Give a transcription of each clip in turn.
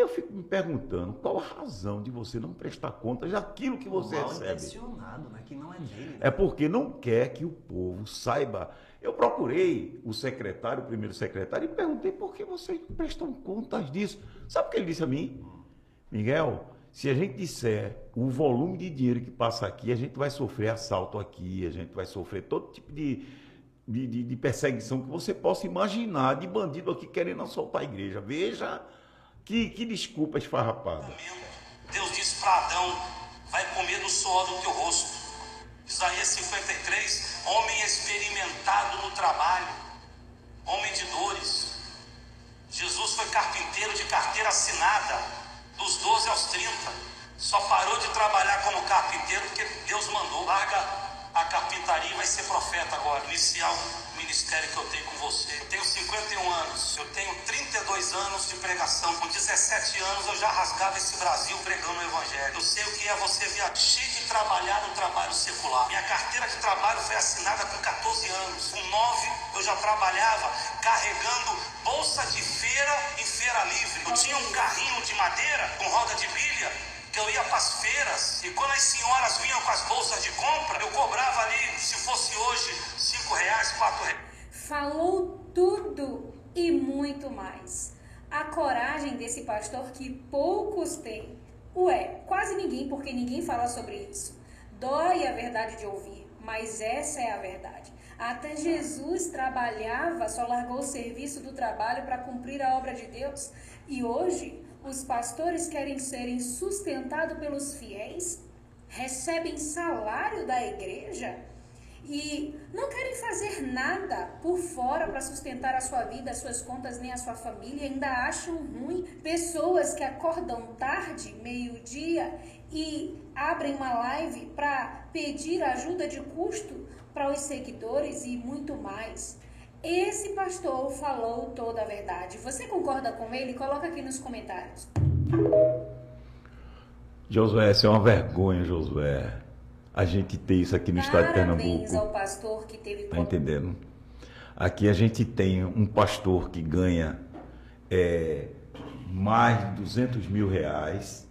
eu fico me perguntando, qual a razão de você não prestar contas daquilo que você Mal recebe? intencionado, né? Que não é dele. Né? É porque não quer que o povo saiba. Eu procurei o secretário, o primeiro secretário, e perguntei por que vocês não prestam contas disso. Sabe o que ele disse a mim? Miguel, se a gente disser o volume de dinheiro que passa aqui, a gente vai sofrer assalto aqui, a gente vai sofrer todo tipo de perseguição que você possa imaginar de bandido aqui querendo assaltar a igreja. Veja que desculpa esfarrapada. Deus disse para Adão, vai comer do suor do teu rosto. Isaías 53, homem experimentado no trabalho, homem de dores. Jesus foi carpinteiro de carteira assinada, dos 12 aos 30. Só parou de trabalhar como carpinteiro porque Deus mandou. Larga a carpintaria e vai ser profeta agora. Iniciar o ministério que eu tenho com você. Eu tenho 51 anos, eu tenho 32 anos de pregação. Com 17 anos eu já rasgava esse Brasil pregando o evangelho. Eu sei o que é você cheio de trabalhar no trabalho secular. Minha carteira de trabalho foi assinada com 14 anos. Com 9 eu já trabalhava carregando bolsa de feira em feira livre. Eu tinha um carrinho de madeira com roda de bilha, que eu ia para as feiras, e quando as senhoras vinham com as bolsas de compra, eu cobrava ali, se fosse hoje, R$5, R$4. Falou tudo e muito mais. A coragem desse pastor que poucos têm. Quase ninguém, porque ninguém fala sobre isso. Dói a verdade de ouvir, mas essa é a verdade. Até Jesus trabalhava, só largou o serviço do trabalho para cumprir a obra de Deus. E hoje, os pastores querem serem sustentados pelos fiéis, recebem salário da igreja e não querem fazer nada por fora para sustentar a sua vida, as suas contas, nem a sua família. Ainda acham ruim pessoas que acordam tarde, meio-dia, e abrem uma live para pedir ajuda de custo para os seguidores e muito mais. Esse pastor falou toda a verdade. Você concorda com ele? Coloca aqui nos comentários. Josué, isso é uma vergonha, Josué. A gente ter isso aqui no estado de Pernambuco. Parabéns ao pastor que teve... Tá entendendo? Aqui a gente tem um pastor que ganha mais de 200 mil reais.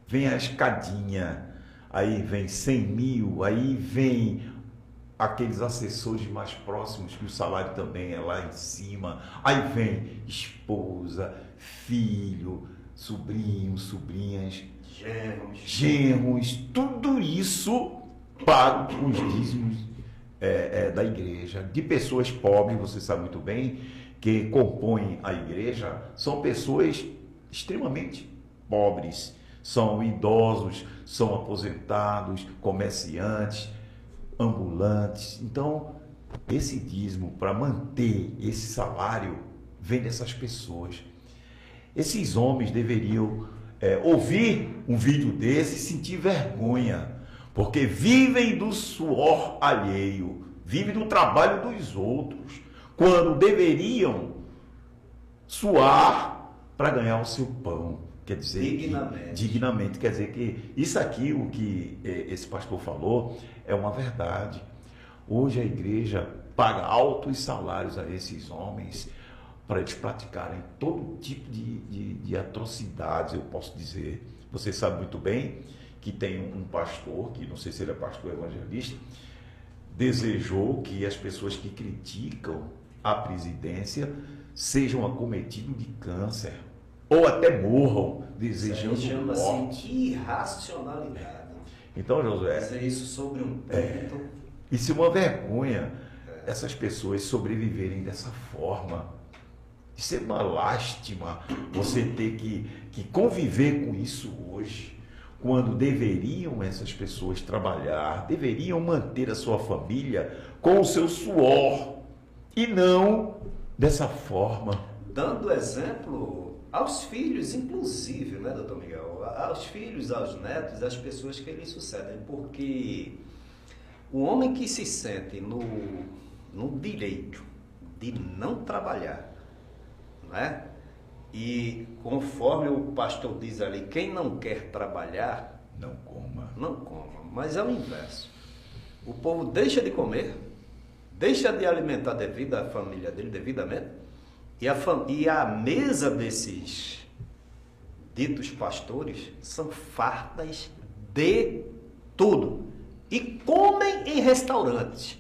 Vem a escadinha, aí vem 100 mil, aí vem aqueles assessores mais próximos, que o salário também é lá em cima. Aí vem esposa, filho, sobrinho, sobrinhas, genros, tudo isso pago com os dízimos da igreja, de pessoas pobres. Você sabe muito bem que compõem a igreja, são pessoas extremamente pobres, são idosos, são aposentados, comerciantes, ambulantes. Então, esse dízimo, para manter esse salário, vem dessas pessoas. Esses homens deveriam ouvir um vídeo desse e sentir vergonha, porque vivem do suor alheio, vivem do trabalho dos outros, quando deveriam suar para ganhar o seu pão. Quer dizer, dignamente. Quer dizer que isso aqui, o que esse pastor falou, é uma verdade. Hoje a igreja paga altos salários a esses homens para eles praticarem todo tipo de atrocidades, eu posso dizer. Você sabe muito bem que tem um pastor, que não sei se ele é pastor evangelista, desejou que as pessoas que criticam a presidência sejam acometidos de câncer, ou até morram desejando morte. Chama-se irracionalidade. Então, Josué, dizer isso sobre um ponto. Isso é uma vergonha, essas pessoas sobreviverem dessa forma. Isso é uma lástima, você ter que conviver com isso hoje, quando deveriam essas pessoas trabalhar, deveriam manter a sua família com o seu suor, e não dessa forma. Dando exemplo aos filhos, inclusive, né, doutor Miguel? Aos filhos, aos netos, às pessoas que lhe sucedem, porque o homem que se sente no direito de não trabalhar, né? E conforme o pastor diz ali, quem não quer trabalhar, não coma. Não coma, mas é o inverso. O povo deixa de comer, deixa de alimentar a família dele devidamente, e a mesa ditos pastores são fartas de tudo. E comem em restaurantes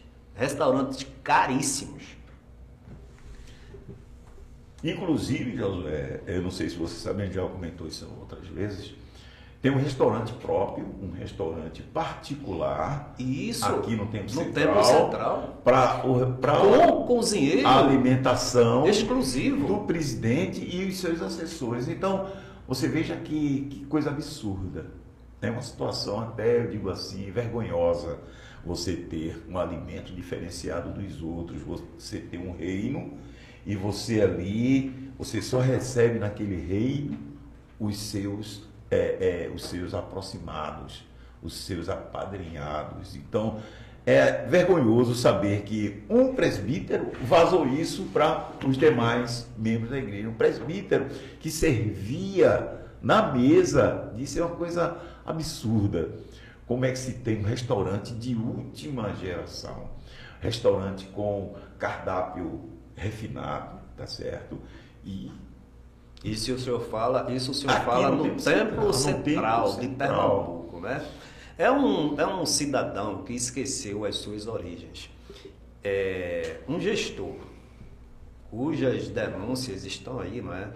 caríssimos. Inclusive, Josué, eu não sei se você sabe, a gente já comentou isso outras vezes, tem um restaurante próprio, um restaurante particular, Isso, aqui no Templo no Central, Templo Central, para com cozinheiro a alimentação exclusivo do presidente e os seus assessores. Então, você veja que coisa absurda. É uma situação até, eu digo assim, vergonhosa você ter um alimento diferenciado dos outros, você ter um reino e você ali, você só recebe naquele reino os seus aproximados, os seus apadrinhados. Então, é vergonhoso saber que um presbítero vazou isso para os demais membros da igreja. Um presbítero que servia na mesa, isso é uma coisa absurda. Como é que se tem um restaurante de última geração? Restaurante com cardápio refinado, tá certo? Isso o senhor fala no Templo Central de Pernambuco, né? É um cidadão que esqueceu as suas origens. É um gestor cujas denúncias estão aí, não é?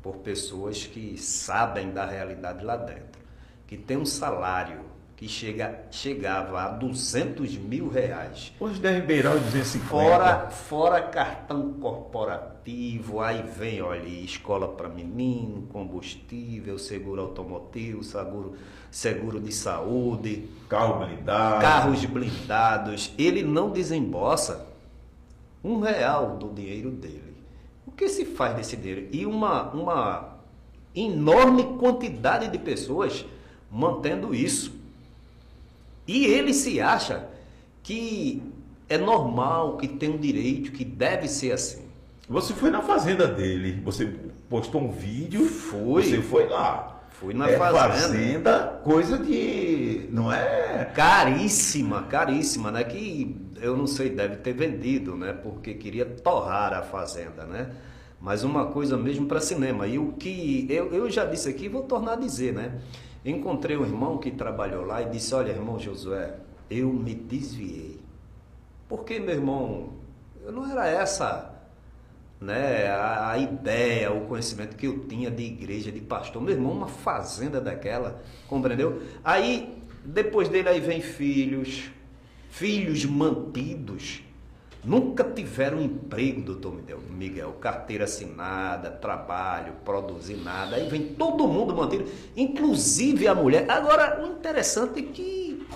Por pessoas que sabem da realidade lá dentro, que tem um salário que chegava a R$200 mil. Hoje deve beirar os 250. Fora cartão corporativo, aí vem, olha, escola para menino, combustível, seguro automotivo, seguro de saúde, carros blindados. Ele não desembolsa R$1 do dinheiro dele. O que se faz desse dinheiro? E uma enorme quantidade de pessoas mantendo isso. E ele se acha que é normal, que tem um direito, que deve ser assim. Você foi na fazenda dele, você postou um vídeo, você foi lá. Fui na fazenda. Fazenda, coisa de... não é... Caríssima, né? Que eu não sei, deve ter vendido, né? Porque queria torrar a fazenda, né? Mas uma coisa mesmo para cinema. E o que eu já disse aqui, vou tornar a dizer, né? Encontrei um irmão que trabalhou lá e disse, olha, irmão Josué, eu me desviei. Porque, meu irmão, eu não era essa, né, a ideia, o conhecimento que eu tinha de igreja, de pastor. Meu irmão, uma fazenda daquela, compreendeu? Aí, depois dele, aí vem filhos mantidos. Nunca tiveram emprego, doutor Miguel, carteira assinada, trabalho, produzir nada. Aí vem todo mundo mantido, inclusive a mulher. Agora, o interessante é que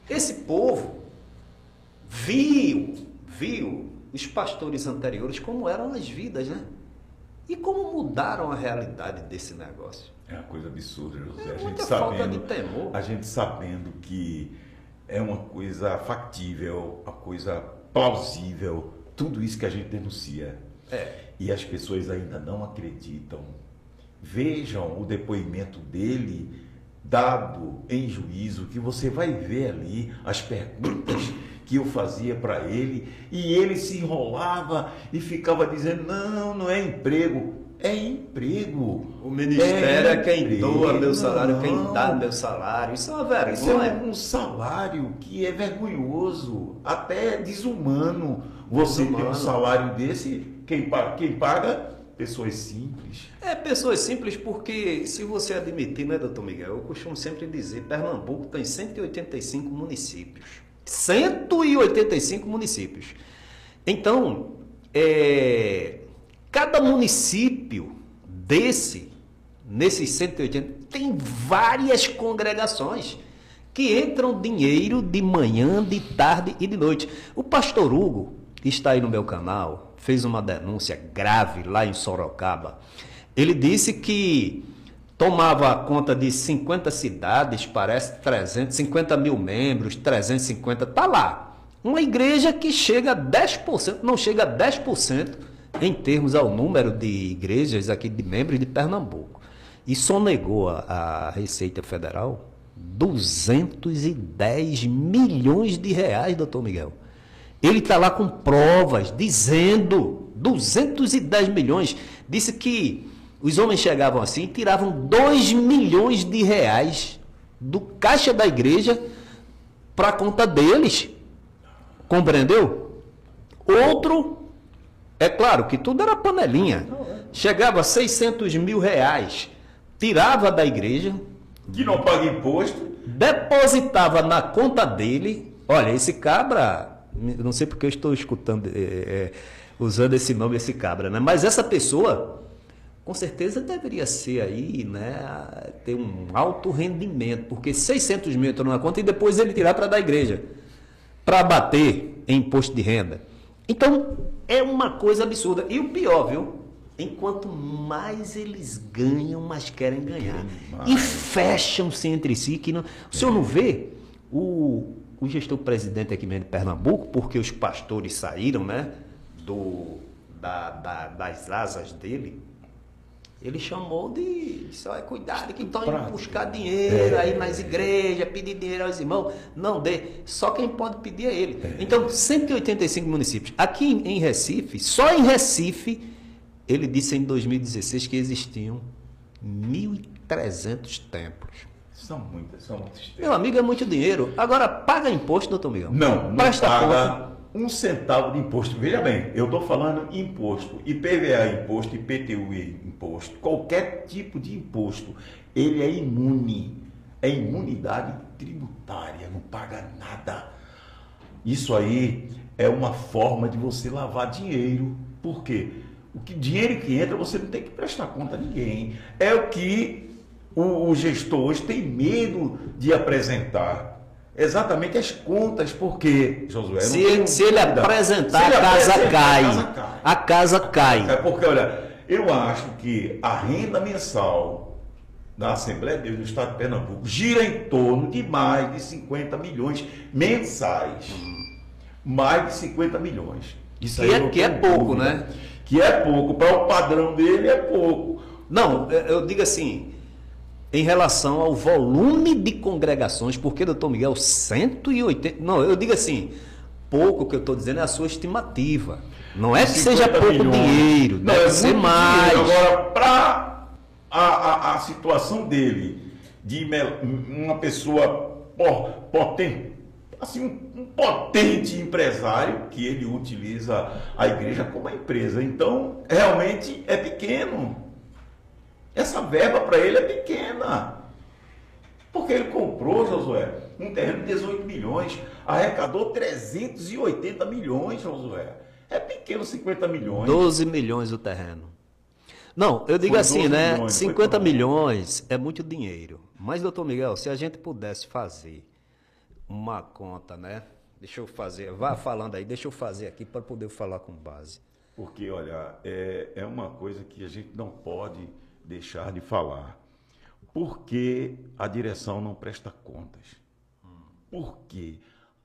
esse povo viu os pastores anteriores como eram as vidas, né? E como mudaram a realidade desse negócio. É uma coisa absurda, José. É muita falta de temor. A gente sabendo que é uma coisa factível, uma coisa plausível, tudo isso que a gente denuncia. E as pessoas ainda não acreditam. Vejam o depoimento dele dado em juízo, que você vai ver ali as perguntas que eu fazia para ele, e ele se enrolava e ficava dizendo, não é emprego. É emprego. O ministério é quem doa meu salário, quem dá meu salário. Isso é uma vergonha. Isso é um salário que é vergonhoso, até desumano. Você ter um salário desse, quem paga? Pessoas simples. Pessoas simples porque, se você admitir, né, doutor Miguel, eu costumo sempre dizer, Pernambuco tem 185 municípios. 185 municípios. Então, cada município nesses 180, tem várias congregações que entram dinheiro de manhã, de tarde e de noite. O pastor Hugo, que está aí no meu canal, fez uma denúncia grave lá em Sorocaba. Ele disse que tomava conta de 50 cidades, parece 350 mil membros, 350, tá lá. Uma igreja que chega a 10%, não chega a 10% em termos ao número de igrejas aqui de membros de Pernambuco. E sonegou a Receita Federal 210 milhões de reais, doutor Miguel. Ele está lá com provas, dizendo 210 milhões. Disse que Os homens chegavam assim e tiravam 2 milhões de reais do caixa da igreja para a conta deles. Compreendeu? Outro, é claro que tudo era panelinha. Chegava a 600 mil reais, tirava da igreja, Que não paga imposto. depositava na conta dele. Olha, esse cabra, eu não sei porque eu estou escutando, usando esse nome, esse cabra, né? Mas essa pessoa, com certeza deveria ser aí, né? Ter um alto rendimento, porque 600 mil entrou na conta e depois ele tirar para dar à igreja, para bater em imposto de renda. Então, é uma coisa absurda. E o pior, viu? Enquanto mais eles ganham, mais querem ganhar. E fecham-se entre si. Que não... O senhor não vê o gestor presidente aqui mesmo de Pernambuco, porque os pastores saíram, né, das asas dele, ele chamou de só cuidado que estão indo buscar dinheiro aí nas igrejas, pedir dinheiro aos irmãos. Não dê. Só quem pode pedir é ele. Então, 185 municípios. Aqui em Recife, só em Recife, ele disse em 2016 que existiam 1.300 templos. São muitos templos. Meu amigo, é muito dinheiro. Agora, paga imposto, doutor Miguel? Não Presta paga conta. um centavo de imposto. Veja bem, eu estou falando imposto, IPVA imposto, IPTU imposto, qualquer tipo de imposto, ele é imune, é imunidade tributária, não paga nada. Isso aí é uma forma de você lavar dinheiro. Por quê? O dinheiro que entra, você não tem que prestar conta a ninguém. É o que o gestor hoje tem medo de apresentar. Exatamente as contas, porque, Josué... Se ele apresentar, a casa cai. A casa cai. É porque, olha, eu acho que a renda mensal da Assembleia de Deus do Estado de Pernambuco gira em torno de mais de 50 milhões mensais. Mais de 50 milhões. Isso que é pouco, né? Que é pouco. Para o padrão dele é pouco. Não, eu digo assim, em relação ao volume de congregações, porque, doutor Miguel, 180... Não, eu digo assim, pouco que eu estou dizendo é a sua estimativa. Não é que seja pouco dinheiro, não, deve ser mais. Dinheiro. Agora, para a situação dele, de uma pessoa potente, assim, um potente empresário, que ele utiliza a igreja como a empresa. Então, realmente é pequeno. Essa verba para ele é pequena. Porque ele comprou, Josué, um terreno de 18 milhões, arrecadou 380 milhões, Josué. É pequeno 50 milhões. 12 milhões o terreno. Não, eu digo Foi assim, 12 né? milhões, 50 milhões é muito dinheiro. Mas, doutor Miguel, se a gente pudesse fazer uma conta, né? Deixa eu fazer, vá falando aí, deixa eu fazer aqui para poder falar com base. Porque, olha, é uma coisa que a gente não pode deixar de falar. Por que a direção não presta contas? Por quê?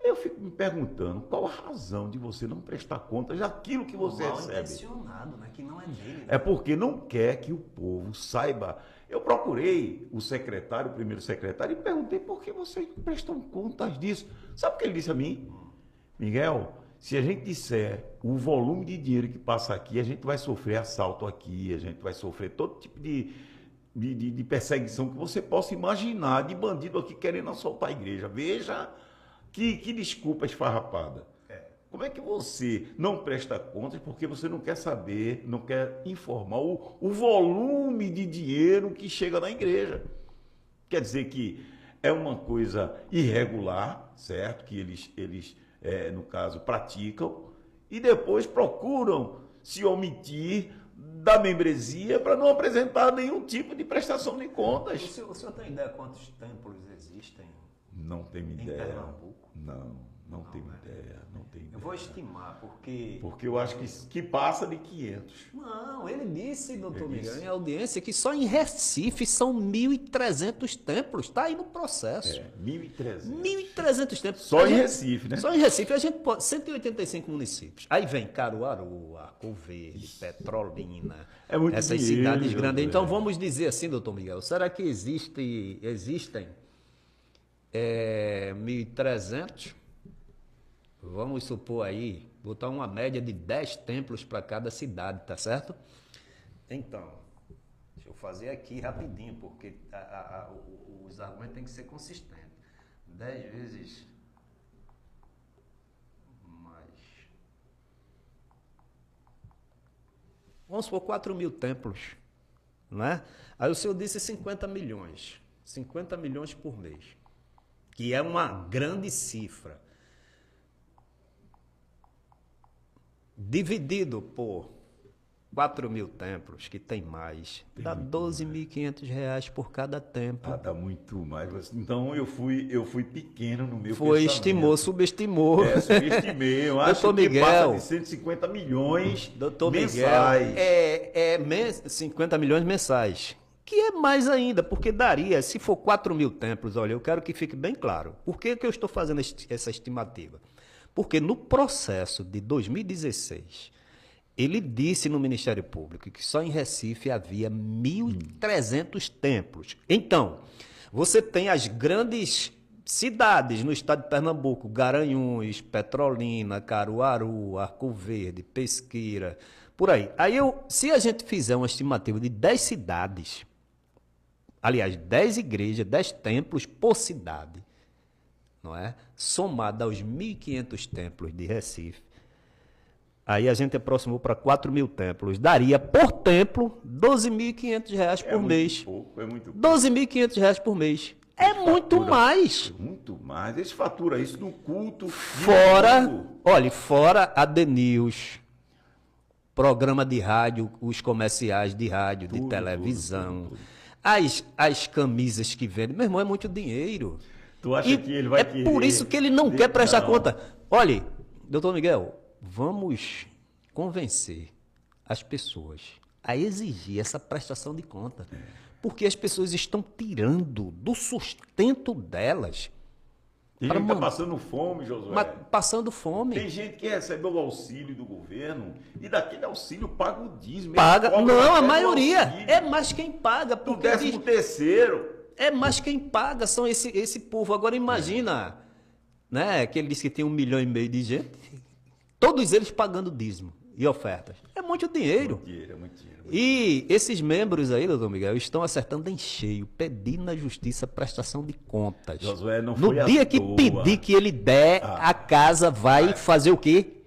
Eu fico me perguntando qual a razão de você não prestar contas daquilo que você recebe. Intencionado, né? Que não é dele. É porque não quer que o povo saiba. Eu procurei o secretário, o primeiro secretário, e perguntei por que vocês não prestam contas disso. Sabe o que ele disse a mim? Miguel, se a gente disser o volume de dinheiro que passa aqui, a gente vai sofrer assalto aqui, a gente vai sofrer todo tipo de perseguição que você possa imaginar, de bandido aqui querendo assaltar a igreja. Veja que desculpa esfarrapada. Como é que você não presta contas porque você não quer saber, não quer informar o volume de dinheiro que chega na igreja? Quer dizer que é uma coisa irregular, certo? Que eles no caso, praticam e depois procuram se omitir da membresia para não apresentar nenhum tipo de prestação de contas. O senhor tem ideia quantos templos existem? Não tenho ideia. Em Pernambuco? Não tenho ideia. Eu vou estimar, porque... Porque eu acho que passa de 500. Não, ele disse, doutor Miguel, em audiência, que só em Recife são 1.300 templos. Está aí no processo. 1.300. 1.300 templos. Só em Recife, né? Só em Recife. A gente pode... 185 municípios. Aí vem Caruaru, Arco Verde, Petrolina. É muito essas dinheiro, cidades grandes. Então, velho. vamos dizer assim, doutor Miguel, será que existem 1.300? Vamos supor aí, botar uma média de 10 templos para cada cidade, tá certo? Então, fazer aqui rapidinho, porque os argumentos têm que ser consistentes. 10 vezes mais. Vamos supor 4.000 templos, né? Aí o senhor disse 50 milhões. 50 milhões por mês, que é uma grande cifra. Dividido por 4.000 templos, que tem mais, dá R$ 12.500 por cada templo. Dá muito mais. Então eu fui pequeno no meu estimou, subestimou. Subestimei. Eu acho Doutor que Miguel, passa de 150 milhões Doutor mensais. Miguel, 50 milhões mensais. Que é mais ainda, porque daria, se for 4.000 templos, olha, eu quero que fique bem claro. Por que eu estou fazendo essa estimativa? Porque no processo de 2016, ele disse no Ministério Público que só em Recife havia 1.300 templos. Então, você tem as grandes cidades no estado de Pernambuco, Garanhuns, Petrolina, Caruaru, Arco Verde, Pesqueira, por aí. Aí, se a gente fizer uma estimativa de 10 cidades, aliás, 10 igrejas, 10 templos por cidade, não é? Somado aos 1.500 templos de Recife, aí a gente aproximou para 4.000 templos. Daria por templo R$ 12.500 por mês. É muito pouco. R$ 12.500 por mês. É muito mais. Muito mais. Eles faturam isso no culto. Fora a DNews, programa de rádio, os comerciais de rádio, de televisão, tudo. As camisas que vendem. Meu irmão, é muito dinheiro. Tu acha que ele vai querer? Por isso que ele não quer prestar conta. Olha, doutor Miguel, vamos convencer as pessoas a exigir essa prestação de conta. Porque as pessoas estão tirando do sustento delas. Tem gente que está passando fome, Josué. Passando fome. Tem gente que recebeu o auxílio do governo e daquele auxílio paga o dízimo. Paga. Não, a maioria. É mais quem paga. O 13º. É mais quem paga, são esse povo. Agora imagina, né, que ele disse que tem 1,5 milhão de gente, todos eles pagando dízimo e ofertas. É muito dinheiro. É muito dinheiro. E esses membros aí, doutor Miguel, estão acertando em cheio, pedindo na justiça prestação de contas. Josué, não foi no dia que pedir que ele der, a casa vai fazer o quê?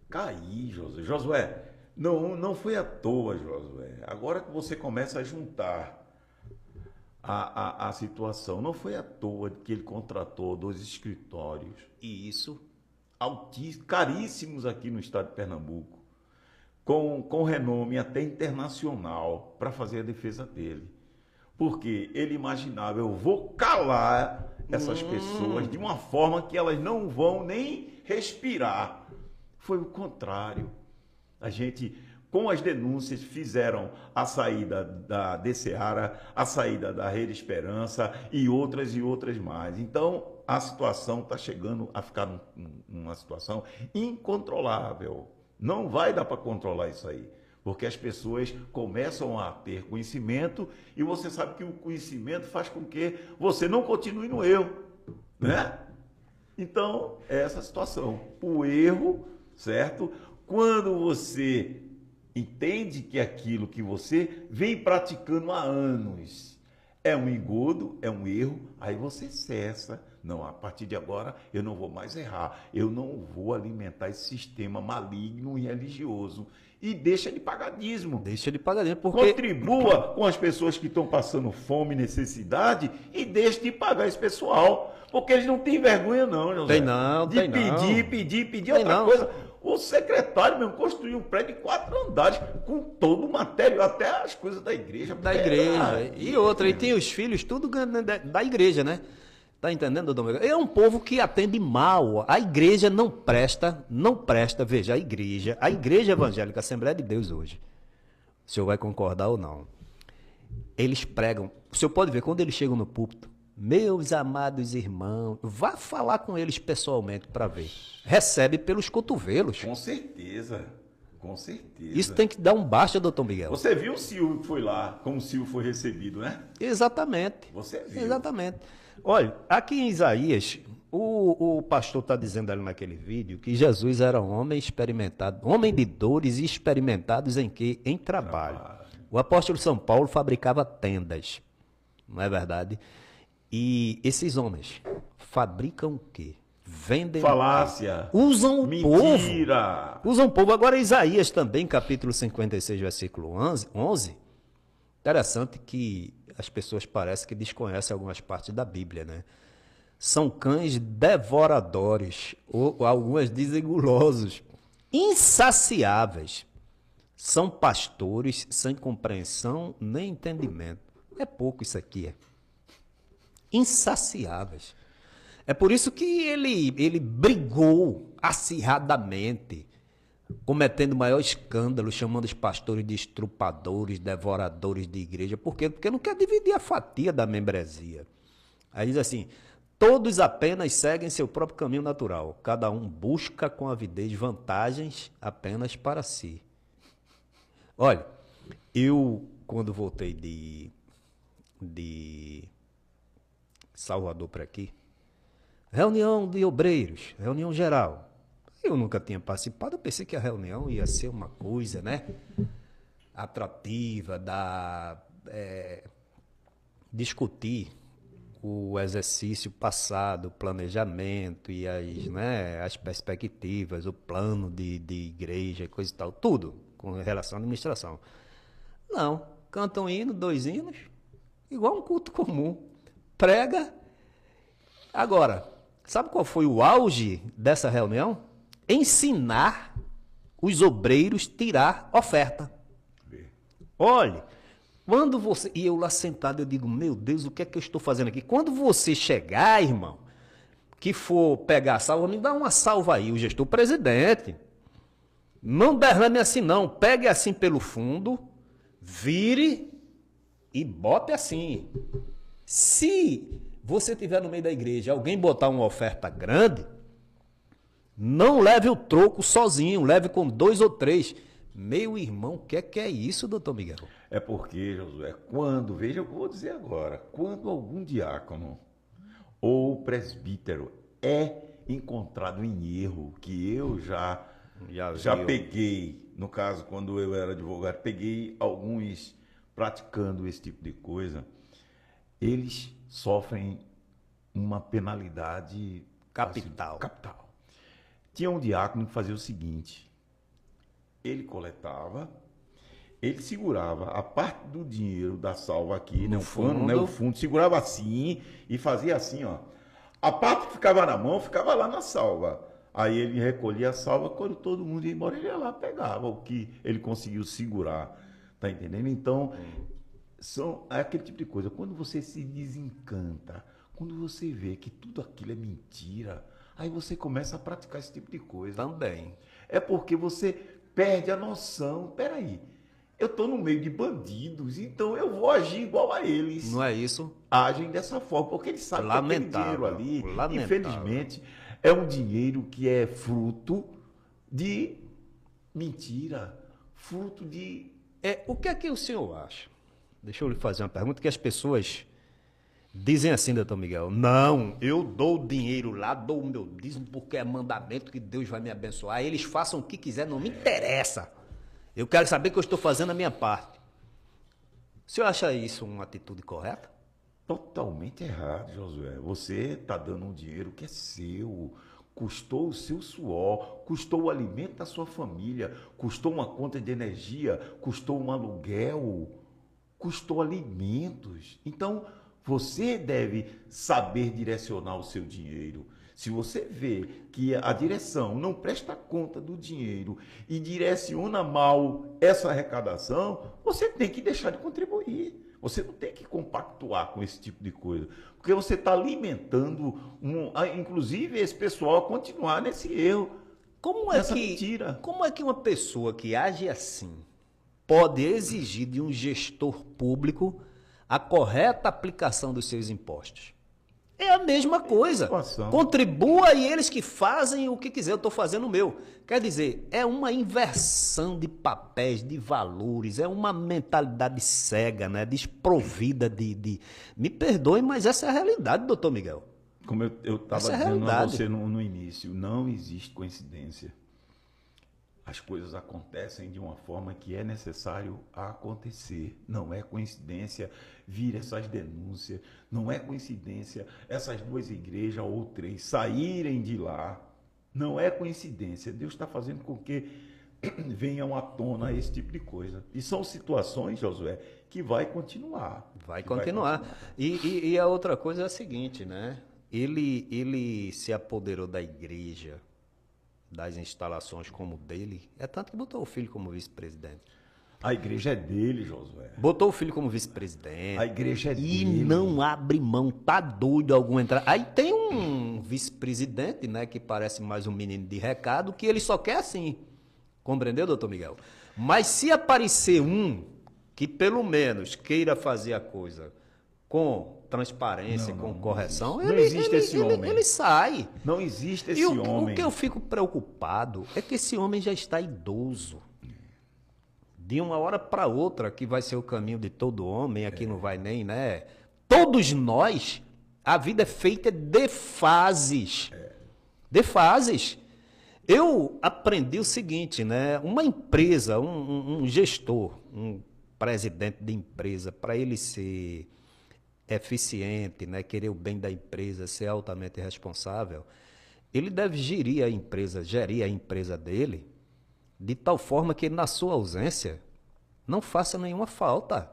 Cair, Josué. Josué, não foi à toa, Josué. Agora que você começa a juntar a situação, não foi à toa que ele contratou 2 escritórios. E isso, caríssimos aqui no estado de Pernambuco, com renome até internacional, para fazer a defesa dele. Porque ele imaginava, eu vou calar essas pessoas de uma forma que elas não vão nem respirar. Foi o contrário. A gente, com as denúncias, fizeram a saída da DCEARA, a saída da Rede Esperança e outras mais. Então, a situação está chegando a ficar numa situação incontrolável. Não vai dar para controlar isso aí, porque as pessoas começam a ter conhecimento e você sabe que o conhecimento faz com que você não continue no erro, né? Então, é essa situação. O erro, certo? Quando você entende que aquilo que você vem praticando há anos é um engodo, é um erro, aí você cessa. Não, a partir de agora eu não vou mais errar, eu não vou alimentar esse sistema maligno e religioso. E deixa de pagar dízimo. Deixa de pagar dízimo, porque... Contribua com as pessoas que estão passando fome e necessidade e deixe de pagar esse pessoal. Porque eles não têm vergonha não, José. Tem não, de pedir outra coisa. O secretário mesmo construiu um prédio de 4 andares com todo o material, até as coisas da igreja. Da igreja. E outra, e tem os filhos, tudo da igreja, né? Tá entendendo, doutor Miguel? É um povo que atende mal. A igreja não presta. Veja, a igreja evangélica, a Assembleia de Deus hoje, o senhor vai concordar ou não, eles pregam, o senhor pode ver, quando eles chegam no púlpito, meus amados irmãos, vá falar com eles pessoalmente para ver. Recebe pelos cotovelos. Com certeza. Isso tem que dar um basta, doutor Miguel. Você viu o Silvio que foi lá, como o Silvio foi recebido, né? Exatamente. Você viu. Exatamente. Olha, aqui em Isaías, o pastor está dizendo ali naquele vídeo que Jesus era um homem experimentado, homem de dores e experimentados em quê? Em trabalho. O apóstolo São Paulo fabricava tendas, não é verdade? E esses homens fabricam o quê? Vendem Falácia. Usam o Mentira. povo. Usam o povo. Agora, Isaías também, capítulo 56, versículo 11. Interessante que as pessoas parecem que desconhecem algumas partes da Bíblia, né? São cães devoradores, ou algumas dizem gulosos, insaciáveis. São pastores sem compreensão nem entendimento. É pouco isso aqui, é. Insaciáveis. É por isso que ele brigou acirradamente, cometendo o maior escândalo, chamando os pastores de estrupadores, devoradores de igreja. Por quê? Porque não quer dividir a fatia da membresia. Aí diz assim, todos apenas seguem seu próprio caminho natural. Cada um busca com avidez vantagens apenas para si. Olha, eu, quando voltei de Salvador para aqui, reunião de obreiros, reunião geral. Eu nunca tinha participado, eu pensei que a reunião ia ser uma coisa, né? Atrativa, discutir o exercício passado, o planejamento e as perspectivas, o plano de igreja e coisa e tal, tudo com relação à administração. Não, cantam hino, 2 hinos, igual um culto comum. Prega. Agora, sabe qual foi o auge dessa reunião? Ensinar os obreiros a tirar oferta. Olhe, quando você... E eu lá sentado, eu digo, meu Deus, o que é que eu estou fazendo aqui? Quando você chegar, irmão, que for pegar a salva, me dá uma salva aí, o gestor presidente. Não derrame assim não, pegue assim pelo fundo, vire e bote assim. Se você estiver no meio da igreja, alguém botar uma oferta grande, não leve o troco sozinho, leve com 2 ou 3. Meu irmão, o que é isso, doutor Miguel? É porque, Josué, veja o que eu vou dizer agora, quando algum diácono ou presbítero é encontrado em erro, que eu já peguei, no caso, quando eu era advogado, peguei alguns praticando esse tipo de coisa, eles sofrem uma penalidade Capital. capital. Tinha um diácono que fazia o seguinte, ele coletava, ele segurava a parte do dinheiro da salva aqui, No o fundo, né, o fundo, segurava assim e fazia assim, ó. A parte que ficava na mão, ficava lá na salva. Aí ele recolhia a salva, quando todo mundo ia embora, ele ia lá, pegava o que ele conseguiu segurar. Tá entendendo? Então, é aquele tipo de coisa. Quando você se desencanta, quando você vê que tudo aquilo é mentira, aí você começa a praticar esse tipo de coisa. Também. É porque você perde a noção. Peraí, eu estou no meio de bandidos, então eu vou agir igual a eles. Não é isso? Agem dessa forma, porque eles sabem que aquele dinheiro ali, infelizmente, é um dinheiro que é fruto de mentira, fruto de... O que é que o senhor acha? Deixa eu lhe fazer uma pergunta que as pessoas dizem assim, doutor Miguel. Não, eu dou o dinheiro lá, dou o meu dízimo porque é mandamento que Deus vai me abençoar. Eles façam o que quiser, não me interessa. Eu quero saber que eu estou fazendo a minha parte. O senhor acha isso uma atitude correta? Totalmente errado, Josué. Você está dando um dinheiro que é seu, custou o seu suor, custou o alimento da sua família, custou uma conta de energia, custou um aluguel, custou alimentos. Então, você deve saber direcionar o seu dinheiro. Se você vê que a direção não presta conta do dinheiro e direciona mal essa arrecadação, você tem que deixar de contribuir. Você não tem que compactuar com esse tipo de coisa, porque você está alimentando, inclusive, esse pessoal a continuar nesse erro, nessa mentira. Como é que uma pessoa que age assim pode exigir de um gestor público a correta aplicação dos seus impostos? É a mesma coisa. Contribua e eles que fazem o que quiser, eu estou fazendo o meu. Quer dizer, é uma inversão de papéis, de valores, é uma mentalidade cega, né? Desprovida de... Me perdoe, mas essa é a realidade, doutor Miguel. Como eu estava dizendo a você no início, não existe coincidência. as coisas acontecem de uma forma que é necessário acontecer. Não é coincidência vir essas denúncias, não é coincidência essas 2 igrejas ou 3 saírem de lá. Não é coincidência. Deus está fazendo com que venham à tona esse tipo de coisa. E são situações, Josué, que vai continuar. Vai continuar. E a outra coisa é a seguinte, né? Ele se apoderou da igreja, das instalações como dele, é tanto que botou o filho como vice-presidente. A igreja é dele, Josué. Botou o filho como vice-presidente. A igreja é e dele. E não abre mão, tá doido algum entrar. Aí tem um vice-presidente, né, que parece mais um menino de recado, que ele só quer assim. Compreendeu, doutor Miguel? Mas se aparecer um que pelo menos queira fazer a coisa com transparência, com correção, não existe esse homem. Ele sai. Não existe esse homem. O que eu fico preocupado é que esse homem já está idoso. De uma hora para outra, que vai ser o caminho de todo homem, aqui não vai nem, né? Todos nós, a vida é feita de fases. De fases. Eu aprendi o seguinte, né? Uma empresa, um gestor, um presidente de empresa, para ele ser eficiente, né? Querer o bem da empresa, ser altamente responsável, ele deve gerir a empresa dele de tal forma que na sua ausência não faça nenhuma falta.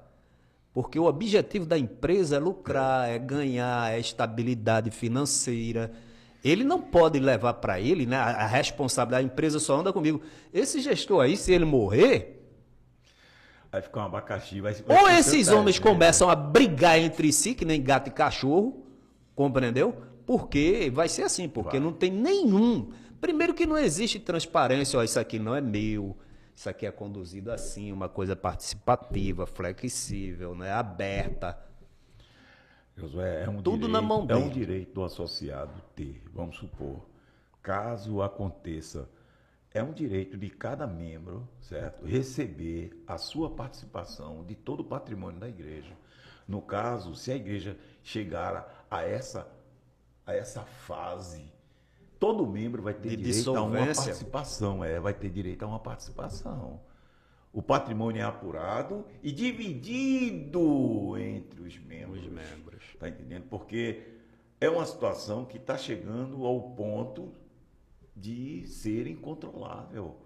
Porque o objetivo da empresa é lucrar, é ganhar, é estabilidade financeira. Ele não pode levar para ele, né, a responsabilidade da empresa só anda comigo. Esse gestor aí, se ele morrer, vai ficar um abacaxi. Ou esses homens começam a brigar entre si, que nem gato e cachorro, compreendeu? Porque vai ser assim, porque não tem nenhum. Primeiro que não existe transparência, ó, isso aqui não é meu, isso aqui é conduzido assim, uma coisa participativa, flexível, né, aberta. Josué, Tudo na mão dele. É um direito do associado ter, vamos supor, caso aconteça, é um direito de cada membro, certo? Receber a sua participação de todo o patrimônio da igreja. No caso, se a igreja chegar a essa fase, todo membro vai ter direito a uma participação, vai ter direito a uma participação. O patrimônio é apurado e dividido entre os membros. Está entendendo? Porque é uma situação que está chegando ao ponto de ser incontrolável.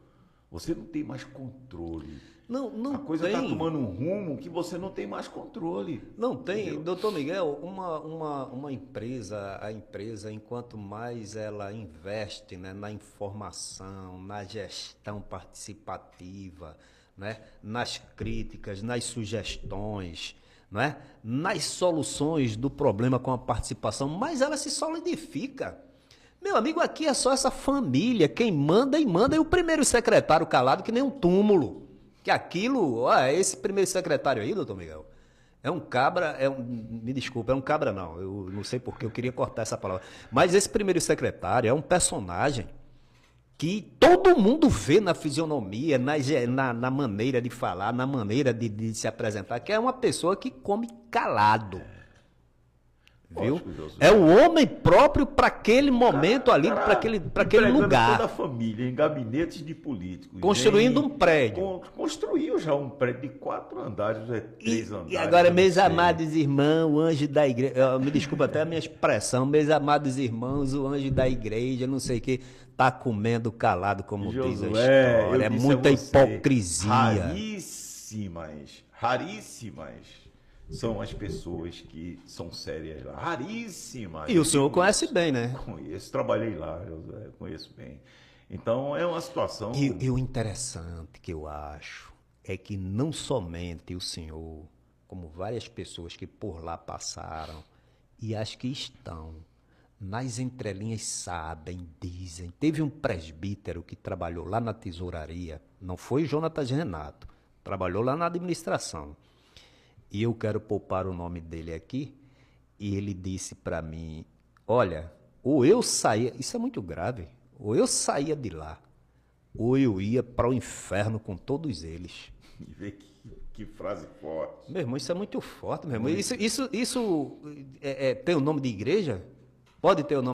Você não tem mais controle. Não a coisa está tomando um rumo que você não tem mais controle. Não tem. Entendeu? Doutor Miguel, uma empresa, a empresa, enquanto mais ela investe, né, na informação, na gestão participativa, né, nas críticas, nas sugestões, né, nas soluções do problema com a participação, mais ela se solidifica. Meu amigo, aqui é só essa família, quem manda e manda, e o primeiro secretário calado que nem um túmulo. Que aquilo, esse primeiro secretário aí, doutor Miguel, é um cabra, me desculpa, é um cabra não, eu não sei porque eu queria cortar essa palavra, mas esse primeiro secretário é um personagem que todo mundo vê na fisionomia, na maneira de falar, na maneira de se apresentar, que é uma pessoa que come calado. Viu? É o homem próprio para aquele momento ali, para aquele lugar. Toda a família em gabinetes de políticos. Construindo um prédio. Construiu já um prédio de 4 andares, 3 andares. E agora, meus amados irmãos, o anjo da igreja, me desculpa até a minha expressão, meus amados irmãos, o anjo da igreja, não sei o que, tá comendo calado, como Josué, diz a história. É muita hipocrisia. Raríssimas são as pessoas que são sérias lá. Raríssimas. E o senhor conhece bem, né? Conheço, trabalhei lá, Josué, conheço bem. Então, é uma situação... E o interessante que eu acho é que não somente o senhor, como várias pessoas que por lá passaram e as que estão, nas entrelinhas sabem, dizem. Teve um presbítero que trabalhou lá na tesouraria, não foi Jonatas Renato, trabalhou lá na administração. E eu quero poupar o nome dele aqui, e ele disse para mim, olha, ou eu saía, isso é muito grave, ou eu saía de lá, ou eu ia para o inferno com todos eles. E vê que frase forte. Meu irmão, isso é muito forte, meu irmão. Isso tem o nome de igreja? Pode ter o nome